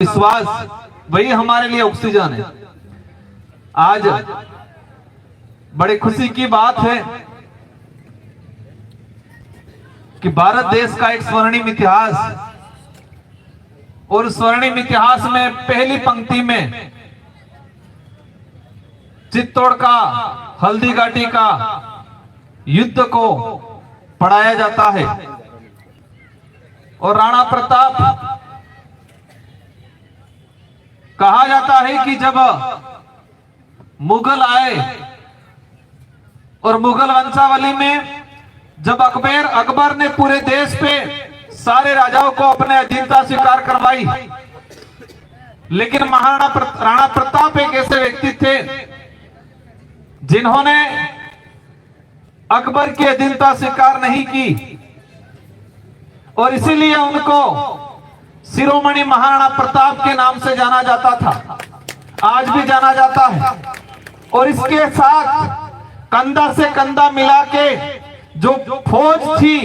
विश्वास वही हमारे लिए ऑक्सीजन है। आज बड़ी खुशी की बात है कि भारत देश का एक स्वर्णिम इतिहास, और स्वर्णिम इतिहास में पहली पंक्ति में चित्तौड़ का, हल्दीघाटी का युद्ध को पढ़ाया जाता है। और राणा प्रताप, कहा जाता है कि जब मुगल आए और मुगल वंशावली में जब अकबर ने पूरे देश पे सारे राजाओं को अपने अधीनता स्वीकार करवाई, लेकिन राणा प्रताप एक ऐसे व्यक्ति थे जिन्होंने अकबर की अधीनता स्वीकार नहीं की, और इसीलिए उनको शिरोमणि महाराणा प्रताप के नाम से जाना जाता था, आज भी जाना जाता है। और इसके साथ कंधा से कंधा मिला के जो फौज थी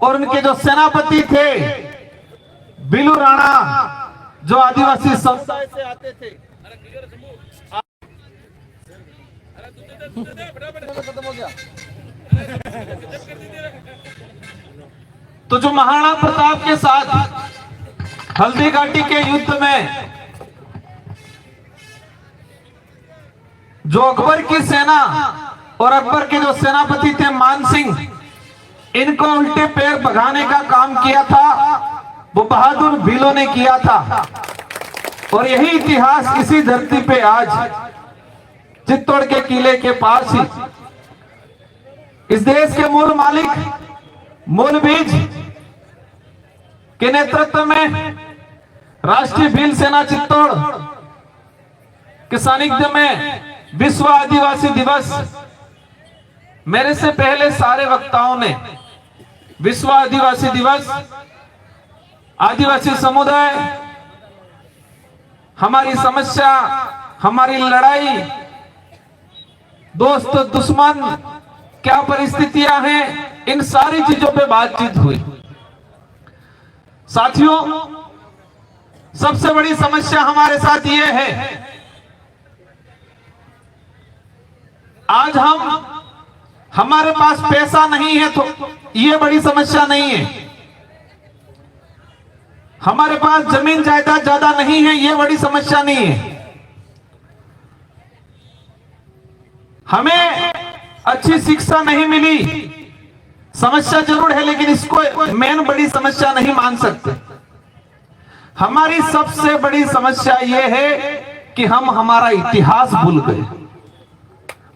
और उनके जो सेनापति थे बिलू राणा, जो आदिवासी समुदाय से आते थे। खत्म हो गया। तो जो महाराणा प्रताप के साथ हल्दीघाटी के युद्ध में जो अकबर की सेना और अकबर के जो सेनापति थे मान सिंह, इनको उल्टे पैर भगाने का काम किया था, वो बहादुर भीलों ने किया था। और यही इतिहास इसी धरती पे आज चित्तौड़ के किले के पास ही इस देश के मूल मालिक, मूल बीज के नेतृत्व में राष्ट्रीय भील सेना चित्तौड़ के सानिध्य में विश्व आदिवासी दिवस, मेरे से पहले सारे वक्ताओं ने विश्व आदिवासी दिवस, आदिवासी समुदाय, हमारी समस्या, हमारी लड़ाई, दोस्त दुश्मन, क्या परिस्थितियां हैं, इन सारी चीजों पे बातचीत हुई। साथियों, सबसे बड़ी समस्या हमारे साथ ये है, आज हमारे पास पैसा नहीं है तो ये बड़ी समस्या नहीं है, हमारे पास जमीन जायदाद ज्यादा नहीं है ये बड़ी समस्या नहीं है, हमें अच्छी शिक्षा नहीं मिली समस्या जरूर है, लेकिन इसको मेन बड़ी समस्या नहीं मान सकते। हमारी सबसे बड़ी समस्या यह है कि हम हमारा इतिहास भूल गए,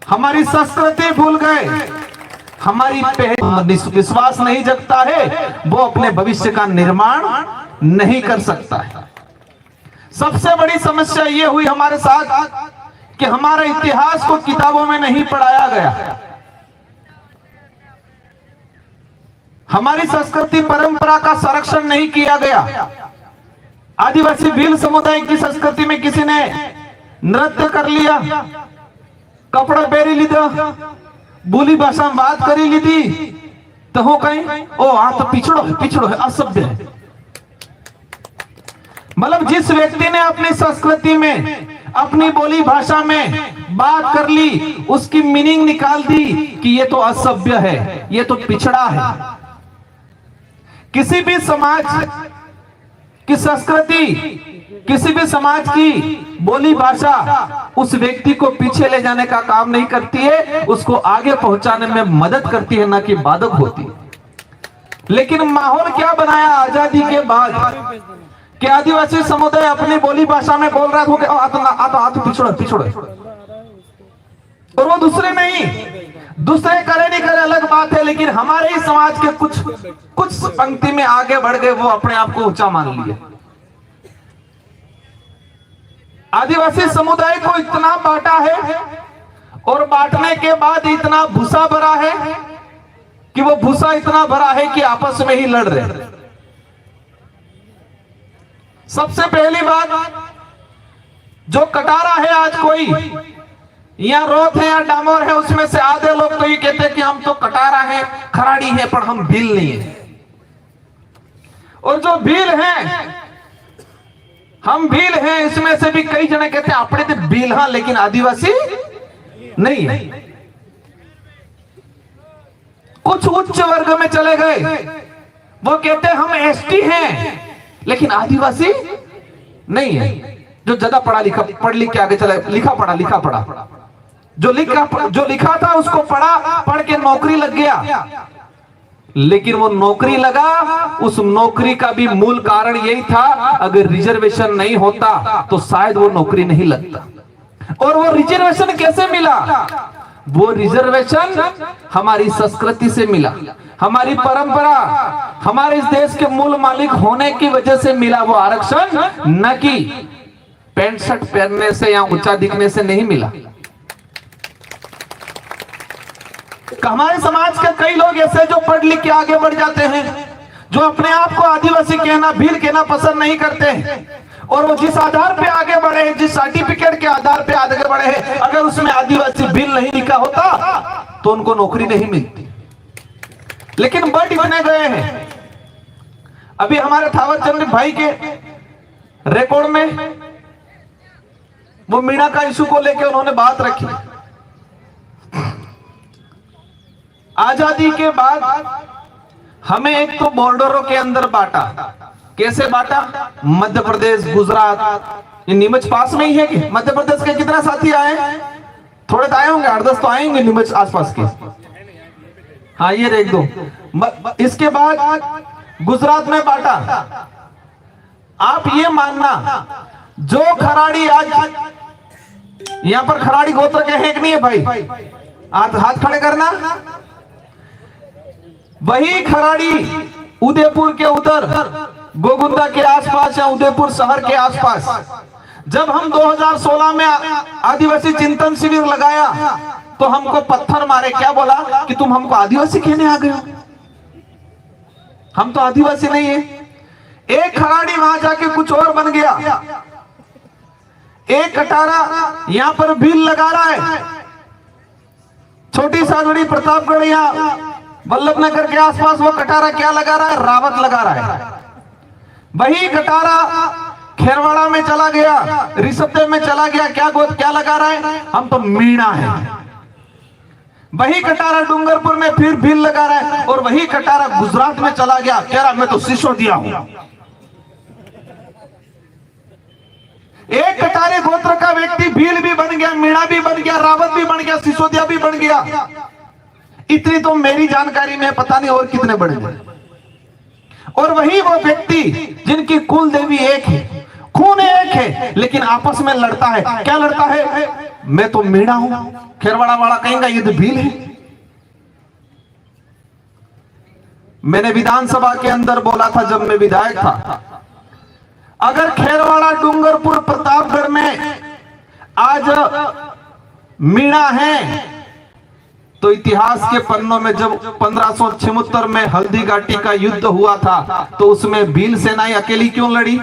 हमारी संस्कृति भूल गए, हमारी विश्वास नहीं जगता है, वो अपने भविष्य का निर्माण नहीं कर सकता है। सबसे बड़ी समस्या ये हुई हमारे साथ कि हमारे इतिहास को किताबों में नहीं पढ़ाया गया, हमारी संस्कृति परंपरा का संरक्षण नहीं किया गया। आदिवासी भील समुदाय की संस्कृति में किसी ने नृत्य कर लिया, कपड़ा पहरी लीधा, बोली भाषा में बात करी लीधी, तो हो कहीं ओ आ तो पिछड़ो है, असभ्य है। मतलब जिस व्यक्ति ने अपनी संस्कृति में, अपनी बोली भाषा में बात कर ली, उसकी मीनिंग निकाल दी कि ये तो असभ्य है, ये तो पिछड़ा है। किसी भी समाज की संस्कृति, किसी भी समाज की बोली भाषा उस व्यक्ति को पीछे ले जाने का काम नहीं करती है, उसको आगे पहुंचाने में मदद करती है, ना कि बाधक होती है। लेकिन माहौल क्या बनाया आजादी के बाद कि आदिवासी समुदाय अपनी बोली भाषा में बोल रहा था कि पिछड़ो, और वो दूसरे नहीं, दूसरे करे नहीं करे अलग बात है, लेकिन हमारे ही समाज के कुछ पंक्ति में आगे बढ़ गए, वो अपने आप को ऊंचा मान लिए। आदिवासी समुदाय को इतना बांटा है और बांटने के बाद इतना भूसा भरा है कि वो भूसा इतना भरा है कि आपस में ही लड़ रहे। सबसे पहली बात, जो कटारा है आज कोई या रोथ है या डामोर है, उसमें से आधे लोग तो ये कहते हैं कि हम तो कटारा है, खराड़ी है, पर हम भील नहीं है। और जो भील हैं हम भील हैं, इसमें से भी कई जने कहते हैं अपने तो भील हाँ लेकिन आदिवासी नहीं है। कुछ उच्च वर्ग में चले गए, वो कहते हैं हम एसटी हैं लेकिन आदिवासी नहीं है। जो ज्यादा पढ़ा लिखा, पढ़ लिख के आगे चले, लिखा पढ़ा, जो लिखा था उसको पढ़ के नौकरी लग गया, लेकिन वो नौकरी लगा, उस नौकरी का भी मूल कारण यही था, अगर रिजर्वेशन नहीं होता तो शायद वो नौकरी नहीं लगता। और वो रिजर्वेशन कैसे मिला? वो रिजर्वेशन हमारी संस्कृति से मिला, हमारी परंपरा, हमारे इस देश के मूल मालिक होने की वजह से मिला वो आरक्षण, न कि पैंट शर्ट पहनने से या ऊंचा दिखने से नहीं मिला। हमारे समाज के कई लोग ऐसे जो पढ़ लिख के आगे बढ़ जाते हैं, जो अपने आप को आदिवासी कहना, भील कहना पसंद नहीं करते हैं, और वो जिस आधार पे आगे बढ़े हैं, जिस सर्टिफिकेट के आधार पे आगे बढ़े हैं, अगर उसमें आदिवासी भील नहीं लिखा होता तो उनको नौकरी नहीं मिलती। लेकिन बढ़ इतने गए हैं, अभी हमारे थावर चंद भाई के रिकॉर्ड में वो मीणा का इशू को लेकर उन्होंने बात रखी। आजादी के बाद हमें एक तो बॉर्डरों के अंदर बांटा। कैसे बांटा? मध्य प्रदेश, गुजरात, ये नीमच पास में ही है कि मध्य प्रदेश के कितना साथी आए? थोड़े तो आए होंगे, 8-10 तो आएंगे नीमच आसपास के। हाँ ये देख दो। इसके बाद गुजरात में बांटा। आप ये मानना, जो खराड़ी आज यहां पर खराड़ी गोत्र के हैं कि नहीं है भाई? हाथ खड़े करना। वही खराड़ी उदयपुर के उधर गोगुंदा के आसपास या उदयपुर शहर के आसपास, जब हम 2016 में आदिवासी चिंतन शिविर लगाया तो हमको पत्थर मारे। क्या बोला? कि तुम हमको आदिवासी कहने आ गए हो, हम तो आदिवासी नहीं है। एक खराड़ी वहां जाके कुछ और बन गया, एक कटारा यहां पर भील लगा रहा है, छोटी सागड़ी प्रतापगढ़ यहां वल्लभ नगर के आसपास वो कटारा क्या लगा रहा है? रावत लगा रहा है। वही कटारा खेरवाड़ा में चला गया, ऋषभदेव में चला गया, क्या लगा रहा है? हम तो मीणा है। वही कटारा डूंगरपुर में फिर भील लगा रहा है, और वही कटारा गुजरात में चला गया, कह रहा मैं तो सिसोदिया हूं। एक कटारे गोत्र का व्यक्ति भील भी बन गया, मीणा भी बन गया, रावत भी बन गया, सिसोदिया भी बन गया। इतनी तो मेरी जानकारी में, पता नहीं और कितने बड़े बड़े। और वही वो व्यक्ति जिनकी कुल देवी एक है, खून एक है, लेकिन आपस में लड़ता है। क्या लड़ता है? मैं तो मीणा हूं, खेरवाड़ा वाला कहेगा ये तो भील है। मैंने विधानसभा के अंदर बोला था जब मैं विधायक था, अगर खेरवाड़ा, डूंगरपुर, प्रतापगढ़ में आज मीणा है तो इतिहास के पन्नों में जब 1576 में हल्दी घाटी का युद्ध हुआ था तो उसमें भील सेनाएं अकेली क्यों लड़ी?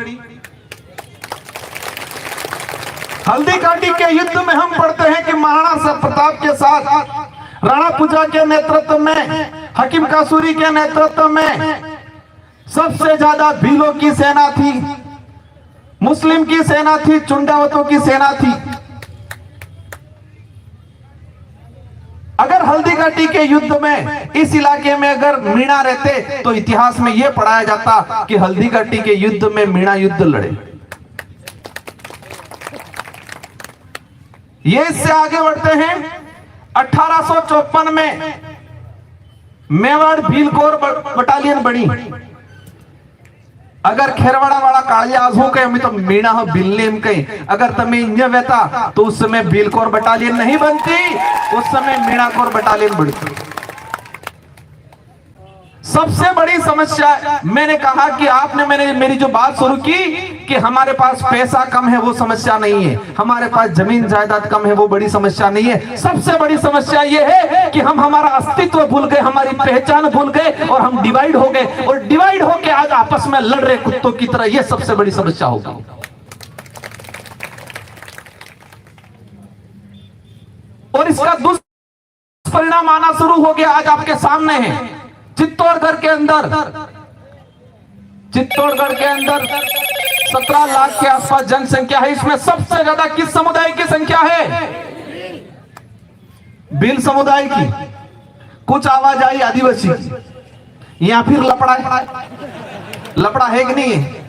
हल्दी घाटी के युद्ध में हम पढ़ते हैं कि महाराणा प्रताप के साथ राणा पूजा के नेतृत्व में, हकीम कासूरी के नेतृत्व में सबसे ज्यादा भीलों की सेना थी, मुस्लिम की सेना थी, चुंडावतों की सेना थी। अगर हल्दी घाटी के युद्ध में इस इलाके में अगर मीणा रहते तो इतिहास में यह पढ़ाया जाता कि हल्दी घाटी के युद्ध में मीणा युद्ध लड़े। ये इससे आगे बढ़ते हैं। 1854 में मेवाड़ भीलकोर बटालियन बनी। अगर खेरवाड़ा वाला कालिया आजू के हमें तो मीणा हो बिल्लीम कहीं, अगर तमें इंजन रहता तो उस समय भीलकोर बटालियन नहीं बनती, उस समय मीणाकोर बटालियन बनती। सबसे बड़ी समस्या, मैंने कहा कि आपने मेरी जो बात शुरू की कि हमारे पास पैसा कम है वो समस्या नहीं है, हमारे पास जमीन जायदाद कम है वो बड़ी समस्या नहीं है। सबसे बड़ी समस्या ये है कि हम हमारा अस्तित्व भूल गए, हमारी पहचान भूल गए, और हम डिवाइड हो गए, और डिवाइड होके आज आपस में लड़ रहे कुत्तों की तरह। ये सबसे बड़ी समस्या होगी। और इसका दुष्परिणाम आना शुरू हो गया, आज आपके सामने है। चित्तौड़गढ़ के अंदर 17 लाख के आसपास जनसंख्या है। इसमें सबसे ज्यादा किस समुदाय की संख्या है? भील समुदाय की। कुछ आवाज आई आदिवासी की, या फिर लपड़ा है? लपड़ा है कि नहीं है?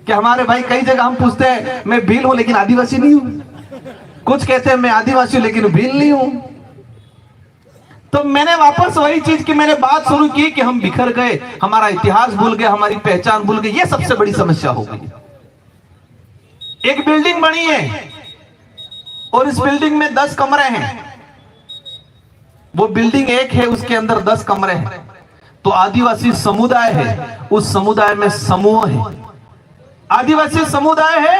कि हमारे भाई कई जगह हम पूछते हैं मैं भील हूं लेकिन आदिवासी नहीं हूं, कुछ कहते हैं मैं आदिवासी हूं लेकिन भील नहीं हूं। तो मैंने वापस वही चीज की मैंने बात शुरू की कि हम बिखर गए, हमारा इतिहास भूल गए, हमारी पहचान भूल गए। ये सबसे बड़ी समस्या हो गई। एक बिल्डिंग बनी है और इस बिल्डिंग में 10 कमरे हैं। वो बिल्डिंग एक है, उसके अंदर 10 कमरे हैं। तो आदिवासी समुदाय है, उस समुदाय में समूह है। आदिवासी समुदाय है,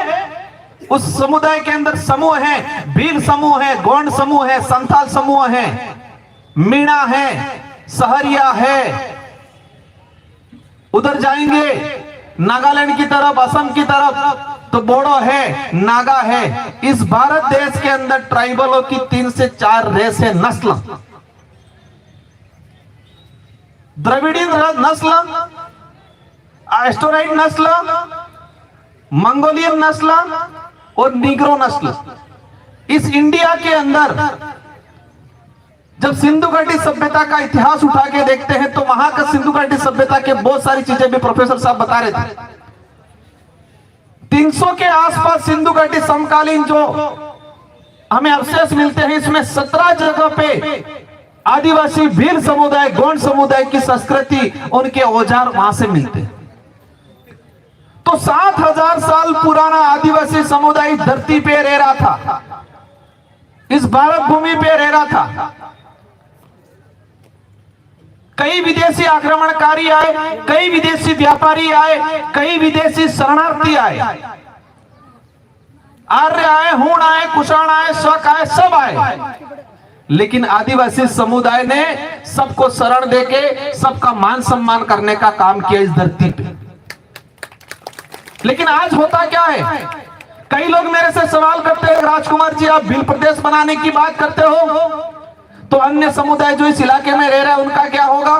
उस समुदाय के अंदर समूह है। भील समूह है, गोंड समूह है, संथाल समूह है, मीणा है, सहरिया है। उधर जाएंगे नागालैंड की तरफ, असम की तरफ तो बोडो है, नागा है। इस भारत देश के अंदर ट्राइबलों की 3 से 4 रेस है, नस्ल। द्रविड़ीय नस्ल, एस्टोराइड नस्ल, मंगोलियन नस्ल और नीग्रो नस्ल। इस इंडिया के अंदर जब सिंधु घाटी सभ्यता का इतिहास उठा के देखते हैं तो वहां का सिंधु घाटी सभ्यता के बहुत सारी चीजें भी प्रोफेसर साहब बता रहे थे। 300 के आसपास सिंधु घाटी समकालीन जो हमें अवशेष मिलते हैं, इसमें 17 जगह पे आदिवासी भील समुदाय, गोंड समुदाय की संस्कृति, उनके औजार वहां से मिलते हैं। तो 7000 साल पुराना आदिवासी समुदाय धरती पे रह रहा था, इस भारत भूमि पे रह रहा था। कई विदेशी आक्रमणकारी आए, कई विदेशी व्यापारी आए, कई विदेशी शरणार्थी आए, आर्य आए, हूण आए, कुषाण आए, शक आए, सब आए। लेकिन आदिवासी समुदाय ने सबको शरण देके सबका मान सम्मान करने का काम किया इस धरती पे। लेकिन आज होता क्या है, कई लोग मेरे से सवाल करते हैं, राजकुमार जी आप भील प्रदेश बनाने की बात करते हो तो अन्य समुदाय जो इस इलाके में रह रहे हैं उनका क्या होगा?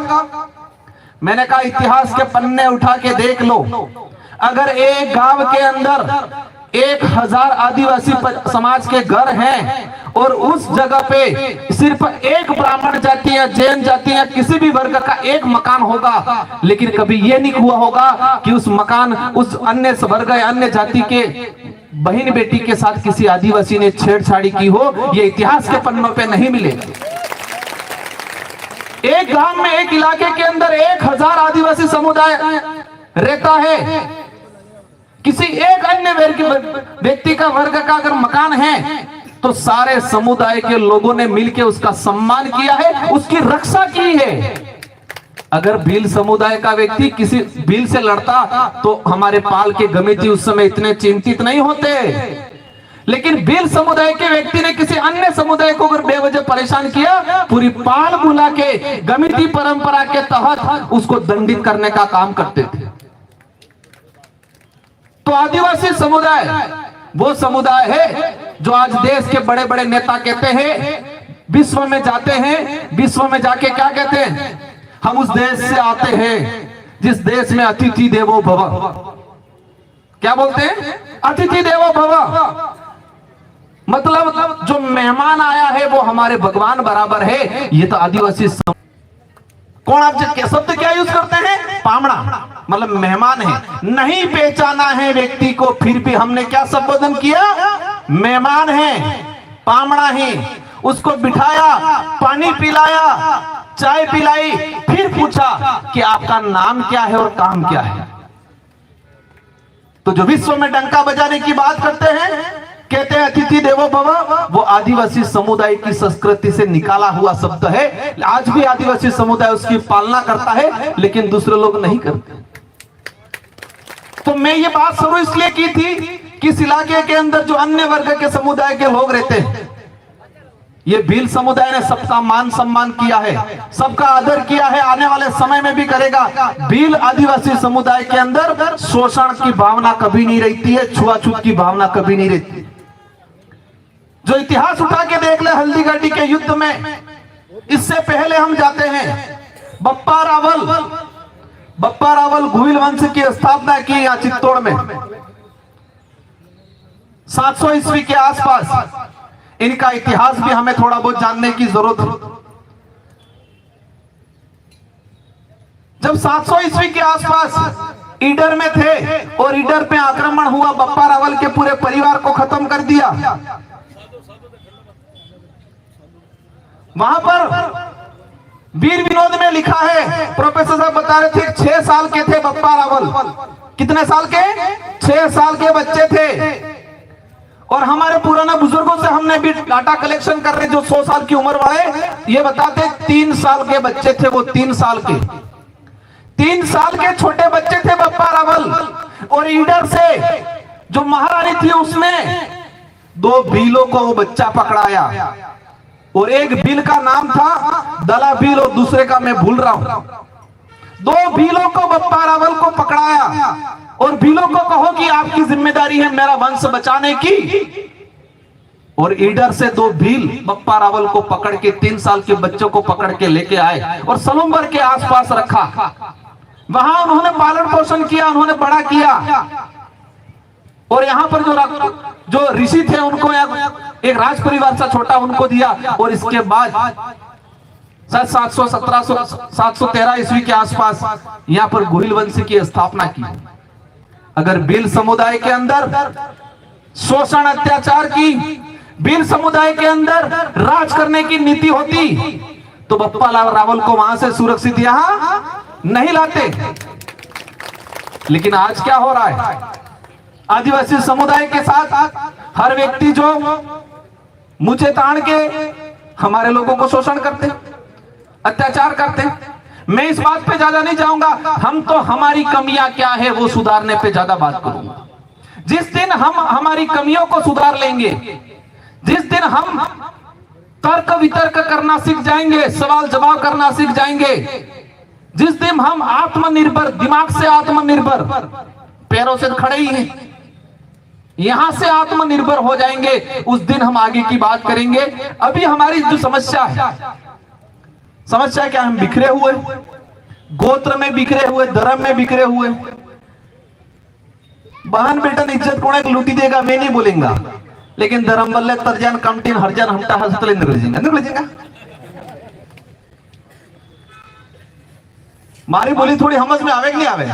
मैंने कहा इतिहास के पन्ने उठा के देख लो। अगर एक गांव के अंदर 1000 आदिवासी समाज के घर हैं और उस जगह पे सिर्फ एक ब्राह्मण जाति या जैन जाति या किसी भी वर्ग का एक मकान होगा, लेकिन कभी यह नहीं हुआ होगा कि उस मकान, उस अन्य वर्ग या अन्य जाति के बहन बेटी के साथ किसी आदिवासी ने छेड़छाड़ी की हो। यह इतिहास के पन्नों पे नहीं मिलेगा। एक गांव में, एक इलाके के अंदर 1000 आदिवासी समुदाय रहता है। किसी एक अन्य व्यक्ति का, वर्ग का अगर मकान है तो सारे समुदाय के लोगों ने मिलकर उसका सम्मान किया है, उसकी रक्षा की है। अगर भील समुदाय का व्यक्ति किसी भील से लड़ता तो हमारे पाल के गमिती उस समय इतने चिंतित नहीं होते। लेकिन भील समुदाय के व्यक्ति ने किसी अन्य समुदाय को अगर बेवजह परेशान किया, पूरी पाल बुला के गमिती परंपरा के तहत उसको दंडित करने का काम करते थे। तो आदिवासी समुदाय वो समुदाय है जो आज देश के बड़े बड़े नेता कहते हैं, विश्व में जाते हैं, विश्व में जाके क्या कहते हैं, हम उस देश से आते हैं जिस देश में अतिथि देवो भव। क्या बोलते हैं? अतिथि देवो भव। मतलब जो मेहमान आया है वो हमारे भगवान बराबर है। ये तो आदिवासी कौन, आप शब्द क्या यूज करते हैं? पामड़ा, मतलब मेहमान है। नहीं पहचाना है व्यक्ति को, फिर भी हमने क्या संबोधन किया? मेहमान है, पामड़ा है। उसको बिठाया, पानी पिलाया, चाय पिलाई, फिर पूछा कि आपका नाम क्या है और काम क्या है। तो जो विश्व में डंका बजाने की बात करते हैं, कहते हैं अतिथि देवो भव, वो आदिवासी समुदाय की संस्कृति से निकाला हुआ शब्द है। आज भी आदिवासी समुदाय उसकी पालना करता है, लेकिन दूसरे लोग नहीं करते। तो मैं ये बात शुरू इसलिए की थी कि इस इलाके के अंदर जो अन्य वर्ग के समुदाय के लोग रहते हैं, ये भील समुदाय ने सबका मान सम्मान किया है, सबका आदर किया है, आने वाले समय में भी करेगा। भील आदिवासी समुदाय के अंदर शोषण की भावना कभी नहीं रहती है, छुआछूत की भावना कभी नहीं रहती। जो इतिहास उठा के देख ले, हल्दी घाटी के युद्ध में, इससे पहले हम जाते हैं, बप्पा रावल घुइल वंश की स्थापना की यहाँ चित्तौड़ में। 700 ईस्वी के आसपास। इनका इतिहास भी हमें थोड़ा बहुत जानने की जरूरत है। जब 700 ईस्वी के आसपास ईडर में थे और ईडर पे आक्रमण हुआ, बप्पा रावल के पूरे परिवार को खत्म कर दिया। वहां पर वीर विनोद में लिखा है, प्रोफेसर साहब बता रहे थे 6 साल के थे बप्पा रावल। कितने साल के? 6 साल के बच्चे थे। और हमारे पुराने बुजुर्गों से हमने भी डाटा कलेक्शन कर रहे, जो 100 साल की उम्र वाले, ये बताते 3 साल के बच्चे थे वो। 3 साल के 3 साल के छोटे बच्चे थे बप्पा रावल। और ईडर से जो महारानी थी उसने 2 भीलों को वो बच्चा पकड़ाया। और एक भील का नाम था दला भील और दूसरे का मैं भूल रहा हूं। 2 भीलों को बप्पा रावल को पकड़ाया और भीलों को कहो कि आपकी जिम्मेदारी है मेरा वंश बचाने की। और ईडर से 2 भील बप्पा रावल को पकड़ के 3 साल के बच्चों को पकड़ के लेके आए और सलूम्बर के आसपास रखा। वहां उन्होंने पालन पोषण किया, उन्होंने बड़ा किया। और यहां पर जो ऋषि थे उनको एक राज परिवार सा छोटा उनको दिया। और इसके बाद 713 ईस्वी के आसपास यहां पर गोहिल वंश की स्थापना की। अगर भील समुदाय के अंदर शोषण अत्याचार की, भील समुदाय के अंदर राज करने की नीति होती तो बप्पा रावल को वहां से सुरक्षित यहां नहीं लाते। लेकिन आज क्या हो रहा है? आदिवासी समुदाय के साथ हर व्यक्ति जो मुझे तान के हमारे लोगों को शोषण करते, अत्याचार करते। मैं इस बात पे ज्यादा नहीं जाऊंगा। हम तो हमारी कमियां क्या है वो सुधारने पे ज्यादा बात करूंगा। जिस दिन हम हमारी कमियों को सुधार लेंगे, जिस दिन हम तर्क वितर्क करना सीख जाएंगे, सवाल जवाब करना सीख जाएंगे, जिस दिन हम आत्मनिर्भर, दिमाग से आत्मनिर्भर, पैरों से खड़े ही हैं, यहां से आत्मनिर्भर हो जाएंगे, उस दिन हम आगे की बात करेंगे। अभी हमारी जो समस्या है, समस्या क्या? हम बिखरे हुए, गोत्र में बिखरे हुए, धर्म में बिखरे हुए। बहन बेटन इज्जत कोण एक लूटी देगा मैं नहीं बोलेगा, लेकिन धर्म बल्ले तरजान कमटीन हरजान हमटा हंसतले निकल जाएगा। मारी बोली थोड़ी समझ में आवे कि नहीं आवे?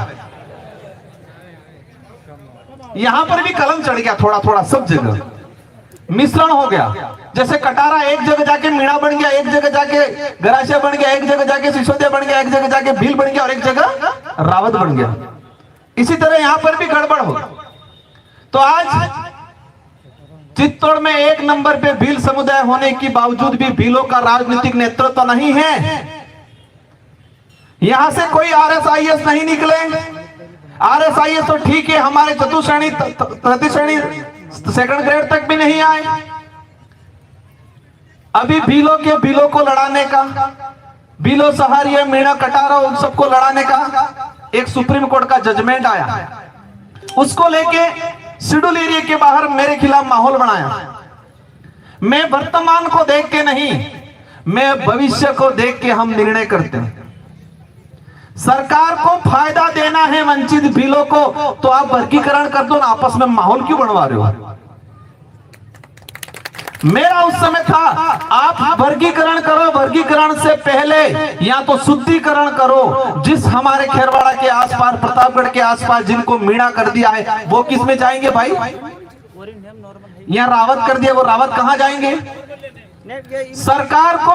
यहां पर भी कलम चढ़ गया थोड़ा थोड़ा, सब जगह मिश्रण हो गया। जैसे कटारा एक जगह जाके मीणा बन गया, एक जगह जाके गरासिया बन गया, एक जगह जाके सिसोदिया बन गया, एक जगह जाके भील बन गया और एक जगह रावत बन गया। इसी तरह यहां पर भी गड़बड़ हो। तो आज चित्तौड़ में 1 नंबर पे भील समुदाय होने के बावजूद भी भीलों का राजनीतिक नेतृत्व नहीं है। यहां से कोई RSIS नहीं निकले। RSIS तो ठीक है, हमारे चतुश्रेणी तृतीय श्रेणी 2nd ग्रेड तक भी नहीं आए। अभी भीलों को लड़ाने का, भीलों सहारिया मीणा कटारा उन सबको लड़ाने का एक सुप्रीम कोर्ट का जजमेंट आया। उसको लेके शेड्यूल एरिया के बाहर मेरे खिलाफ माहौल बनाया। मैं वर्तमान को देख के नहीं, मैं भविष्य को देख के हम निर्णय करते हैं। सरकार को फायदा देना है वंचित भीलों को, तो आप वर्गीकरण कर दो ना, आपस में माहौल क्यों बनवा रहे हो? मेरा उस समय था आप वर्गीकरण करो, वर्गीकरण से पहले या तो शुद्धिकरण करो। जिस हमारे खेरवाड़ा के आसपास, प्रतापगढ़ के आसपास जिनको मीणा कर दिया है वो किस में जाएंगे भाई? यहाँ रावत कर दिया, वो रावत कहां जाएंगे? सरकार को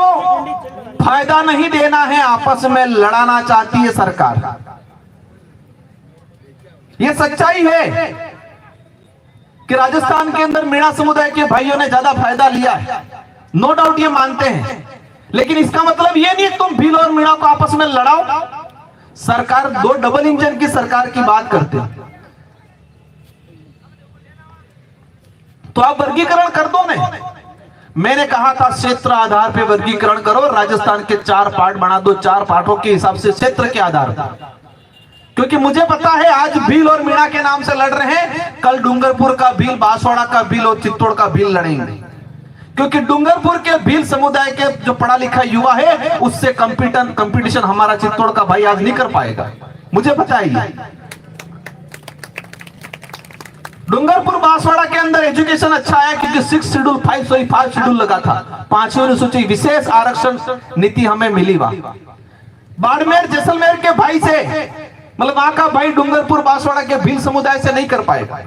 फायदा नहीं देना है, आपस में लड़ाना चाहती है सरकार। यह सच्चाई है कि राजस्थान के अंदर मीणा समुदाय के भाइयों ने ज्यादा फायदा लिया है, नो डाउट ये मानते हैं। लेकिन इसका मतलब ये नहीं तुम भील और मीणा को आपस में लड़ाओ। सरकार 2 डबल इंजन की सरकार की बात करते हैं, तो आप वर्गीकरण कर दो ना। मैंने कहा था क्षेत्र आधार पे वर्गीकरण करो, राजस्थान के 4 पार्ट बना दो, 4 पार्टों के हिसाब से क्षेत्र के आधार पर। क्योंकि मुझे पता है आज भील और मीणा के नाम से लड़ रहे हैं, कल डूंगरपुर का भील, बांसवाड़ा का भील और चित्तौड़ का भील लड़ेंगे। क्योंकि डूंगरपुर के भील समुदाय के जो पढ़ा लिखा युवा है उससे कंपटीशन हमारा चित्तौड़ का भाई आज नहीं कर पाएगा, मुझे पता है। डूंगरपुर बांसवाड़ा के अंदर अंदर एजुकेशन अच्छा है क्योंकि 6 शेड्यूल 5 शेड्यूल लगा था, 5वीं अनुसूची विशेष आरक्षण नीति हमें मिली। वहां बाड़मेर जैसलमेर के भाई से, मतलब वहां का भाई डूंगरपुर बांसवाड़ा के भील समुदाय से नहीं कर पाएगा।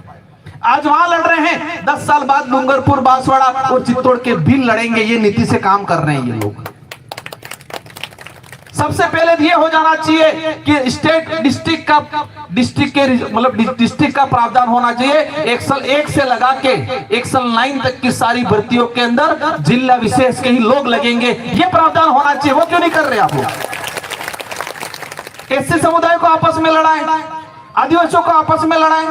आज वहां लड़ रहे हैं, 10 साल बाद डूंगरपुर बांसवाड़ा और चित्तौड़ के भील लड़ेंगे। ये नीति से काम कर रहे हैं ये लोग। सबसे पहले ये हो जाना चाहिए कि स्टेट डिस्ट्रिक्ट के मतलब डिस्ट्रिक्ट का प्रावधान होना चाहिए। एक्सल 1 से लगा के एक्सल 9 तक की सारी भर्तियों के अंदर जिला विशेष के ही लोग लगेंगे, ये प्रावधान होना चाहिए। वो क्यों नहीं कर रहे आप लोग? एससी समुदाय को आपस में लड़ाएं, आदिवासियों को आपस में लड़ाएं।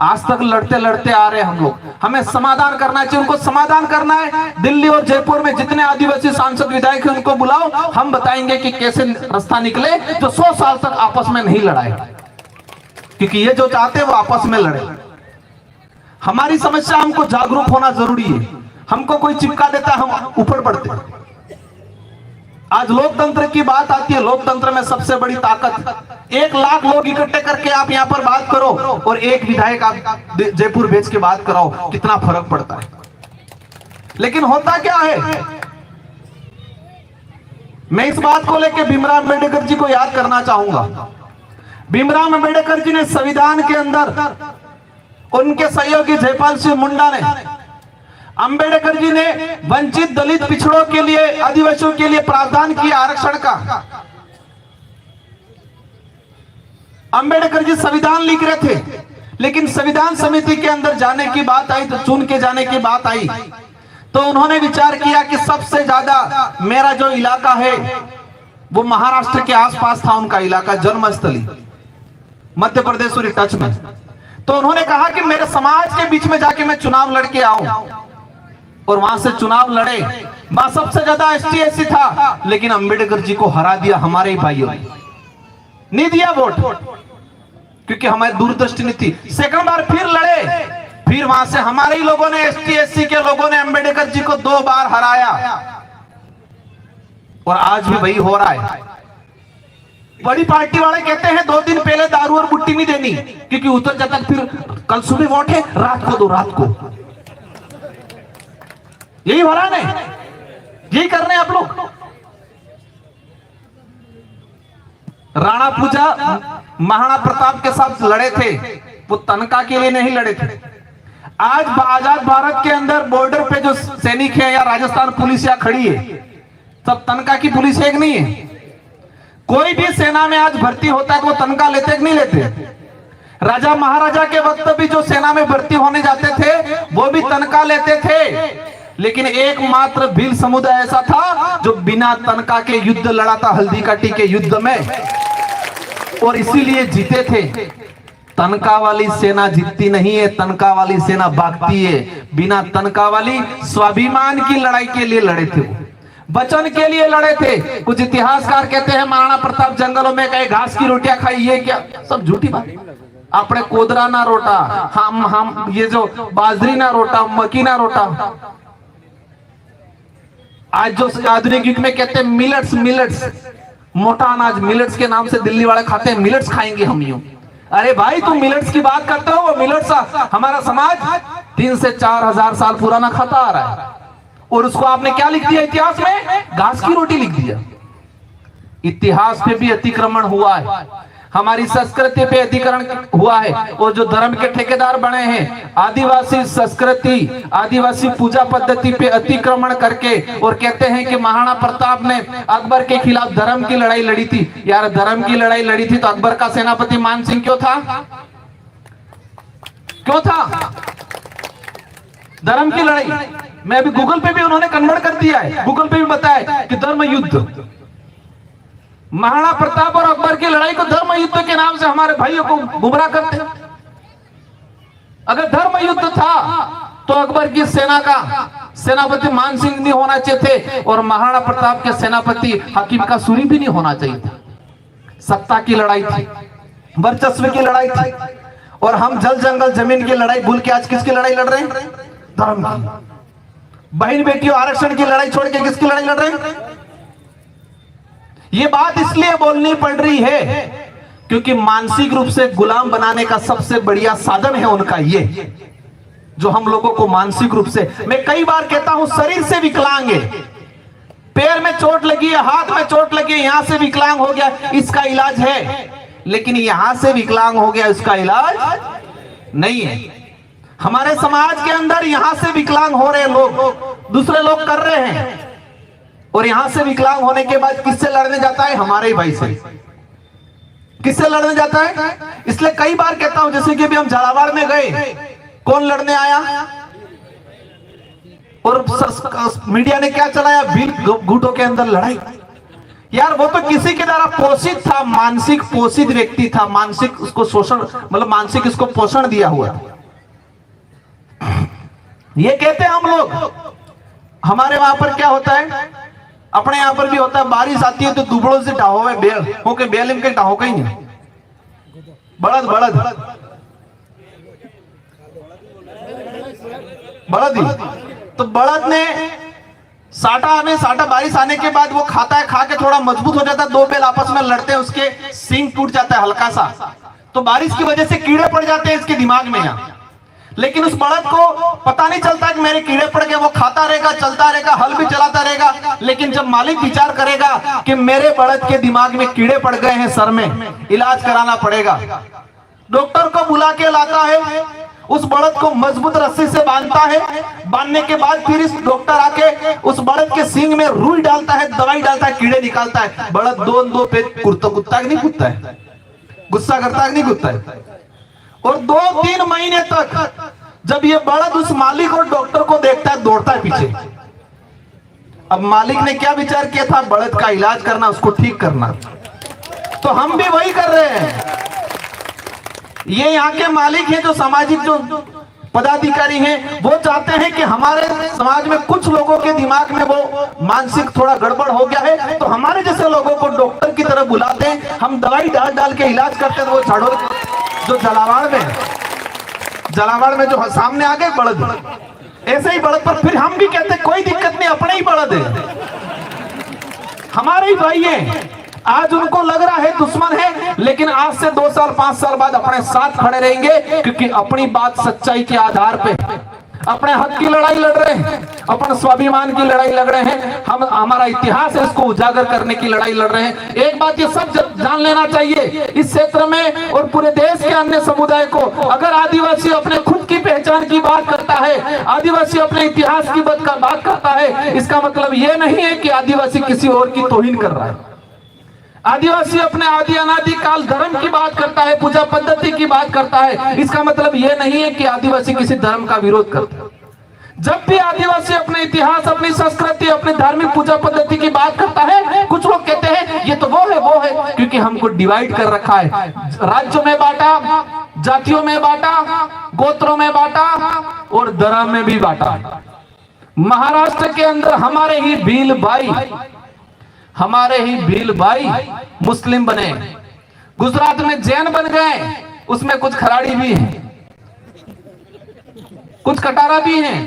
आज तक लड़ते लड़ते आ रहे हैं हम लोग। हमें समाधान करना चाहिए, उनको समाधान करना है। दिल्ली और जयपुर में जितने आदिवासी सांसद विधायक हैं उनको बुलाओ, हम बताएंगे कि कैसे रास्ता निकले जो 100 साल तक आपस में नहीं लड़ाए, क्योंकि ये जो चाहते हैं वो आपस में लड़े। हमारी समस्या, हमको जागरूक होना जरूरी है। हमको कोई चिपका देता है, हम ऊपर बढ़ते हैं। आज लोकतंत्र की बात आती है, लोकतंत्र में सबसे बड़ी ताकत 1 लाख लोग इकट्ठे करके आप यहां पर बात करो और एक विधायक आप जयपुर भेज के बात कराओ, कितना फर्क पड़ता है। लेकिन होता क्या है, मैं इस बात को लेकर भीमराव अंबेडकर जी को याद करना चाहूंगा। भीमराव अंबेडकर जी ने संविधान के अंदर, उनके सहयोगी जयपाल सिंह मुंडा ने, अंबेडकर जी ने वंचित दलित पिछड़ों के लिए, आदिवासियों के लिए प्रावधान किया आरक्षण का। अंबेडकर जी संविधान लिख रहे थे, लेकिन संविधान समिति के अंदर जाने की बात आई तो चुन के जाने की बात आई तो उन्होंने विचार किया कि सबसे ज्यादा मेरा जो इलाका है वो महाराष्ट्र के आसपास था, उनका इलाका जन्मस्थली मध्य प्रदेश और टच में। तो उन्होंने कहा कि मेरे समाज के बीच में जाके मैं चुनाव लड़के आऊं, और वहां से चुनाव लड़े। वहां सबसे ज्यादा एसटी एससी था, लेकिन अंबेडकर जी को हरा दिया हमारे ही भाइयों ने, नहीं दिया वोट, क्योंकि हमारी दूरदृष्टि नहीं थी। सेकंड बार फिर लड़े, फिर वहां से हमारे ही लोगों ने, एसटी एससी के लोगों ने अंबेडकर जी को 2 बार हराया, और आज भी वही हो रहा है। बड़ी पार्टी वाले कहते हैं 2 दिन पहले दारू और बुट्टी नहीं देनी, क्योंकि उतर जाता, फिर कल सुबह वोट है, रात को दो, रात को। यही हो रहा है, यही कर रहे हैं आप लोग। राणा पूजा महाराणा प्रताप के साथ लड़े थे, वो तनखा के लिए नहीं लड़े थे। आज आजाद भारत के अंदर बॉर्डर पे जो सैनिक है या राजस्थान पुलिस या खड़ी है, सब तनखा की पुलिस है कि नहीं है? कोई भी सेना में आज भर्ती होता है तो वो तनखा लेते कि नहीं लेते? राजा महाराजा के वक्त भी जो सेना में भर्ती होने जाते थे वो भी तनखा लेते थे, लेकिन एकमात्र भील समुदाय ऐसा था जो बिना तनखा के युद्ध लड़ा था, हल्दी काटी के युद्ध में, और इसीलिए जीते थे। तनखा वाली सेना जीतती नहीं है, तनखा वाली सेना भागती है। बिना तनखा वाली स्वाभिमान की लड़ाई के लिए लड़े थे, वचन के लिए लड़े थे। कुछ इतिहासकार कहते हैं महाराणा प्रताप जंगलों में गए, घास की रोटियां खाई, ये क्या सब झूठी बात। अपने कोदरा ना रोटा, हम ये जो बाजरी ना रोटा, मकी ना रोटा। आज जो आधुनिक युग में कहते हैं मिलेट्स, मोटा अनाज, मिलेट्स के नाम से दिल्ली वाले खाते हैं, मिलेट्स खाएंगे हम यूं। अरे भाई तुम मिलेट्स की बात करते हो, मिलेट्स हमारा समाज 3 से 4 हजार साल पुराना खाता आ रहा है, और उसको आपने क्या लिख दिया इतिहास में? घास की रोटी लिख दिया। इतिहास पे भी अतिक्रमण हुआ है, हमारी संस्कृति पे अधिकरण हुआ है, और जो धर्म के ठेकेदार बने हैं आदिवासी संस्कृति, आदिवासी पूजा पद्धति पे अतिक्रमण करके, और कहते हैं कि महाराणा प्रताप ने अकबर के खिलाफ धर्म की लड़ाई लड़ी थी। यार धर्म की लड़ाई लड़ी थी तो अकबर का सेनापति मानसिंह क्यों था? क्यों था धर्म की लड़ाई? मैं अभी गूगल पे भी उन्होंने कन्वर्ट कर दिया है, गूगल पे भी बताया कि धर्म युद्ध। महाराणा प्रताप और अकबर की लड़ाई को धर्म युद्ध के नाम से हमारे भाइयों को गुमराह करते हैं। अगर धर्म युद्ध था तो अकबर की सेना का सेनापति मानसिंह नहीं होना चाहिए थे, और महाराणा प्रताप के सेनापति हकीम का सूरी भी नहीं होना चाहिए था। सत्ता की लड़ाई थी, वर्चस्व की लड़ाई थी, और हम जल जंगल जमीन की लड़ाई भूल के आज किसकी लड़ाई लड़ रहे हैं? धर्म की। बहन बेटियों आरक्षण की लड़ाई छोड़ के किसकी लड़ाई लड़ रहे हैं? ये बात इसलिए बोलनी पड़ रही है क्योंकि मानसिक रूप से गुलाम बनाने का सबसे बढ़िया साधन है उनका ये। जो हम लोगों को मानसिक रूप से, मैं कई बार कहता हूं शरीर से विकलांग है, पैर में चोट लगी है, हाथ में चोट लगी है, यहां से विकलांग हो गया, इसका इलाज है, लेकिन यहां से विकलांग हो गया, इसका इलाज नहीं है। हमारे समाज के अंदर यहां से विकलांग हो रहे लोग दूसरे लोग कर रहे हैं, और यहां से विकलांग होने के बाद किससे लड़ने जाता है? हमारे ही भाई से। किससे लड़ने जाता है? इसलिए कई बार कहता हूं, जैसे कि अभी हम झालावाड़ में गए, कौन लड़ने आया? और मीडिया ने क्या चलाया? भील गुटों के अंदर लड़ाई। यार वो तो किसी के द्वारा पोषित था, मानसिक पोषित व्यक्ति था, मानसिक उसको शोषण, मतलब मानसिक इसको पोषण दिया हुआ था। ये कहते हैं हम लोग, हमारे वहां पर क्या होता है, अपने यहां पर भी होता है, बारिश आती है तो दुबड़ों से ढाहो में बेल होके, बेल इनके ढाहो कहीं नहीं, बड़द बड़द बड़द ही। तो बड़द ने साटा बारिश आने के बाद वो खाता है, खा के थोड़ा मजबूत हो जाता है, दो बेल आपस में लड़ते हैं, उसके सींग टूट जाता है हल्का सा, तो बारिश की वजह से कीड़े पड़ जाते हैं इसके दिमाग में यहाँ। लेकिन उस बड़द को पता नहीं चलता कि मेरे कीड़े पड़ गए, वो खाता रहेगा, चलता रहेगा, हल भी चलाता रहेगा। लेकिन जब मालिक विचार करेगा कि मेरे बड़द के दिमाग में कीड़े पड़ गए हैं, सर में इलाज कराना पड़ेगा, डॉक्टर को बुला के लाता है, उस बड़द को मजबूत रस्सी से बांधता है, बांधने के बाद फिर इस डॉक्टर आके उस बड़द के सींग में रुई डालता है, दवाई डालता है, कीड़े निकालता है। बड़द दो पे कुत्ता नहीं कुत्ता है, गुस्सा करता है नहीं कुत्ता है। और 2-3 महीने तक जब ये बड़द उस मालिक और डॉक्टर को देखता है, दौड़ता है पीछे। अब मालिक ने क्या विचार किया था? बड़द का इलाज करना, उसको ठीक करना। तो हम भी वही कर रहे हैं। ये यहाँ के मालिक हैं, जो सामाजिक जो पदाधिकारी हैं, वो चाहते हैं कि हमारे समाज में कुछ लोगों के दिमाग में वो मानसिक थोड़ा गड़बड़ हो गया है, तो हमारे जैसे लोगों को डॉक्टर की तरफ बुलाते हैं, हम दवाई डाल डाल के इलाज करते हैं। वो झाड़ो जो जलावाड़ में जो सामने आ गए बड़द, ऐसे ही बड़द पर फिर हम भी कहते हैं कोई दिक्कत नहीं, अपने ही बड़द है, हमारे ही भाई है। आज उनको लग रहा है दुश्मन है, लेकिन आज से 2 साल 5 साल बाद अपने साथ खड़े रहेंगे, क्योंकि अपनी बात सच्चाई के आधार पे अपने हक की लड़ाई लड़ रहे हैं, अपने स्वाभिमान की लड़ाई लड़ रहे हैं, हम हमारा इतिहास है इसको उजागर करने की लड़ाई लड़ रहे हैं। एक बात ये सब जान लेना चाहिए इस क्षेत्र में और पूरे देश के अन्य समुदाय को, अगर आदिवासी अपने खुद की पहचान की बात करता है, आदिवासी अपने इतिहास की बात करता है, इसका मतलब ये नहीं है कि आदिवासी किसी और की तौहीन कर रहा है। आदिवासी अपने आदि अनादि काल धर्म की बात करता है, पूजा पद्धति की बात करता है, इसका मतलब यह नहीं है कि आदिवासी किसी धर्म का विरोध करता है। जब भी आदिवासी अपने इतिहास, अपनी संस्कृति, अपनी धार्मिक पूजा पद्धति की बात करता है, कुछ लोग कहते हैं ये तो वो है, क्योंकि हमको डिवाइड कर रखा है, राज्यों में बांटा, जातियों में बांटा, गोत्रों में बांटा और धर्म में भी बांटा। महाराष्ट्र के अंदर हमारे ही भील भाई मुस्लिम बने, गुजरात में जैन बन गए, उसमें कुछ खराड़ी भी हैं, कुछ कटारा भी हैं,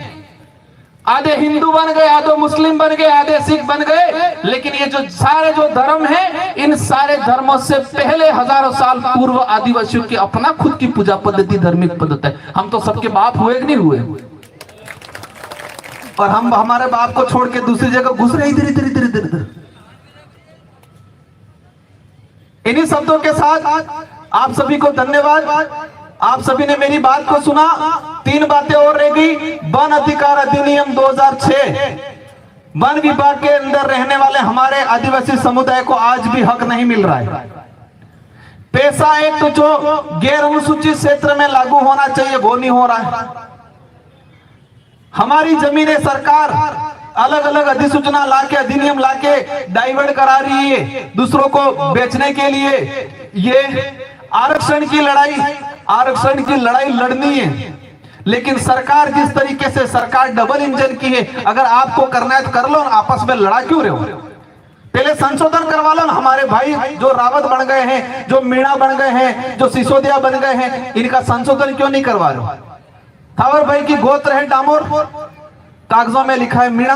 आधे हिंदू बन गए, आधे मुस्लिम बन गए, आधे सिख बन गए। लेकिन ये जो सारे जो धर्म हैं, इन सारे धर्मों से पहले हजारों साल पूर्व आदिवासियों की अपना खुद की पूजा पद्धति, धार्मिक पद्धति है। हम तो सबके बाप हुए कि नहीं हुए, और हम हमारे बाप को छोड़ के दूसरी जगह घुस रहे इधर। इन्हीं शब्दों के साथ आप सभी को धन्यवाद। आप सभी ने मेरी बात को सुना। 3 बातें और रह गई। वन अधिकार अधिनियम 2006, वन विभाग के अंदर रहने वाले हमारे आदिवासी समुदाय को आज भी हक नहीं मिल रहा है। पैसा एक्ट जो गैर अनुसूचित क्षेत्र में लागू होना चाहिए, वो नहीं हो रहा है। हमारी जमीनें सरकार अलग अलग अधिसूचना लाके, अधिनियम लाके डाइवर्ट करा रही है दूसरों को बेचने के लिए। ये आरक्षण की लड़ाई लड़नी है, लेकिन सरकार जिस तरीके से, सरकार डबल इंजन की है। अगर आपको करना है तो कर लो, आपस में लड़ा क्यों रहे हो? पहले संशोधन करवा लो ना। हमारे भाई जो रावत बन गए हैं, जो मीणा बन गए हैं, जो सिसोदिया बन गए हैं, इनका संशोधन क्यों नहीं करवा रहे? थावर भाई की गोत्र है डामोर, कागजों में लिखा है मीणा।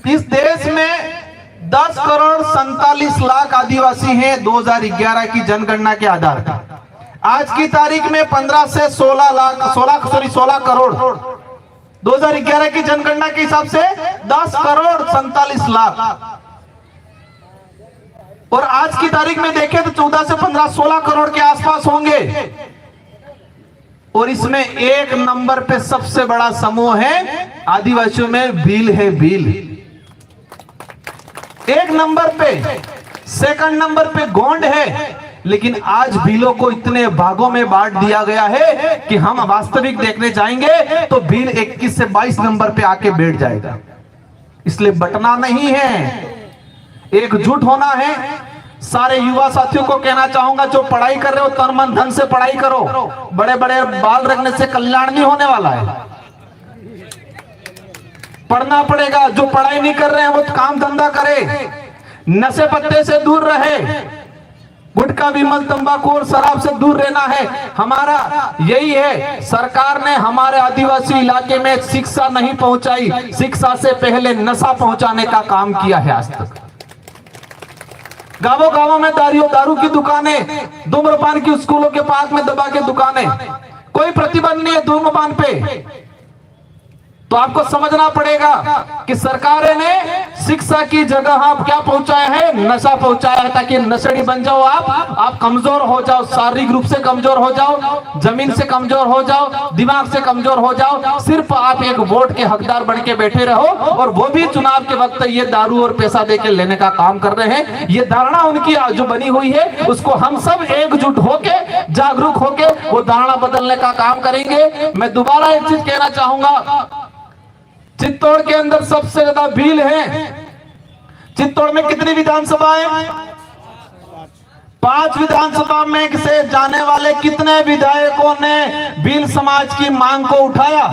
इस देश में 10 करोड़ 47 लाख आदिवासी हैं 2011 की जनगणना के आधार पर। आज की तारीख में 15 से 16 करोड़ 2011 की जनगणना के हिसाब से 10 करोड़ 47 लाख, और आज की तारीख में देखें तो 14 से 15 16 करोड़ के आसपास होंगे। और इसमें एक नंबर पे सबसे बड़ा समूह है आदिवासियों में भील है, भील एक नंबर पे, सेकंड नंबर पे गोंड है। लेकिन आज भीलों को इतने भागों में बांट दिया गया है कि हम वास्तविक देखने जाएंगे तो भील 21 से 22 नंबर पे आके बैठ जाएगा। इसलिए बटना नहीं है, एकजुट होना है। सारे युवा साथियों को कहना चाहूंगा, जो पढ़ाई कर रहे हो तन मन धन से पढ़ाई करो, बड़े बड़े बाल रखने से कल्याण नहीं होने वाला है, पढ़ना पड़ेगा। जो पढ़ाई नहीं कर रहे हैं वो काम धंधा करे, नशे पत्ते से दूर रहे, गुटखा विमल तंबाकू और शराब से दूर रहना है। हमारा यही है, सरकार ने हमारे आदिवासी इलाके में शिक्षा नहीं पहुंचाई, शिक्षा से पहले नशा पहुंचाने का काम किया है आज तक। गांवों गांवों में दारू की दुकानें, धूम्रपान की स्कूलों के पास में दबा के दुकानें, कोई प्रतिबंध नहीं है धूम्रपान पे। तो आपको समझना पड़ेगा कि सरकार ने शिक्षा की जगह आप क्या पहुंचाया है, नशा पहुंचाया है, ताकि नशेड़ी बन जाओ आप कमजोर हो जाओ, शारीरिक रूप से कमजोर हो जाओ, जमीन से कमजोर हो जाओ, दिमाग से कमजोर हो जाओ, सिर्फ आप एक वोट के हकदार बन के बैठे रहो, और वो भी चुनाव के वक्त ये दारू और पैसा देके लेने का काम कर रहे हैं। ये धारणा उनकी जो बनी हुई है, उसको हम सब एकजुट होके, जागरूक होके वो धारणा बदलने का काम करेंगे। मैं दोबारा एक चीज कहना चाहूंगा, चित्तौड़ के अंदर सबसे ज्यादा भील है। चित्तौड़ में कितनी विधानसभाएं? 5 विधानसभा में से जाने वाले कितने विधायकों ने भील समाज की मांग को उठाया?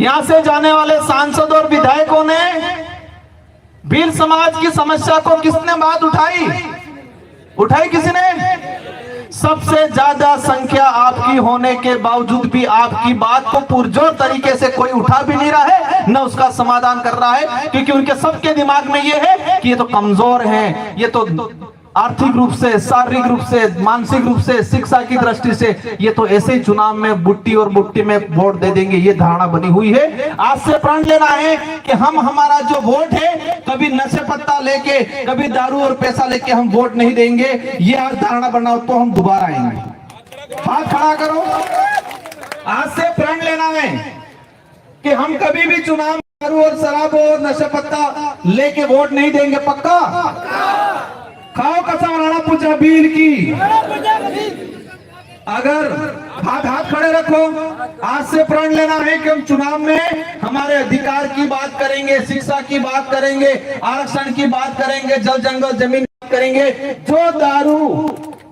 यहां से जाने वाले सांसद और विधायकों ने भील समाज की समस्या को किसने बात उठाई किसी ने? सबसे ज्यादा संख्या आपकी होने के बावजूद भी आपकी बात को पुरजोर तरीके से कोई उठा भी नहीं रहा है, न उसका समाधान कर रहा है, क्योंकि उनके सबके दिमाग में ये है कि ये तो कमजोर हैं, ये तो आर्थिक रूप से, शारीरिक रूप से, मानसिक रूप से, शिक्षा की दृष्टि से ये तो ऐसे ही चुनाव में बुट्टी और बुट्टी में वोट दे देंगे। ये धारणा बनी हुई है। आज से प्रण लेना है कि हम हमारा जो वोट है कभी नशे पत्ता लेके, कभी दारू और पैसा लेके हम वोट नहीं देंगे। ये आज धारणा बनाओ तो हम दोबारा आएंगे। हाथ खड़ा करो। आज से प्रण लेना है कि हम कभी भी चुनाव दारू और शराब और नशे पत्ता लेके वोट नहीं देंगे। पक्का? खाओ कसम राणा पूछा भील की। अगर हाथ खड़े रखो। आज से प्रण लेना है कि हम चुनाव में हमारे अधिकार की बात करेंगे, शिक्षा की बात करेंगे, आरक्षण की बात करेंगे, जल जंगल जमीन करेंगे।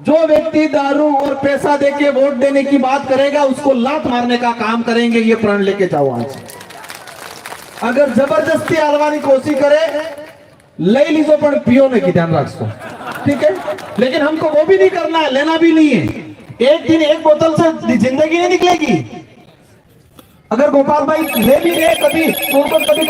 जो व्यक्ति दारू और पैसा देके वोट देने की बात करेगा उसको लात मारने का काम करेंगे। ये प्रण लेके जाओ आज। अगर जबरदस्ती हलवानी कोशिश करे ले लीजो, पर पियो नहीं की ध्यान रखो, ठीक है? लेकिन हमको वो भी नहीं करना है, लेना भी नहीं है। एक दिन एक बोतल से जिंदगी नहीं निकलेगी। अगर गोपाल भाई ले भी गए कभी तो उनको कभी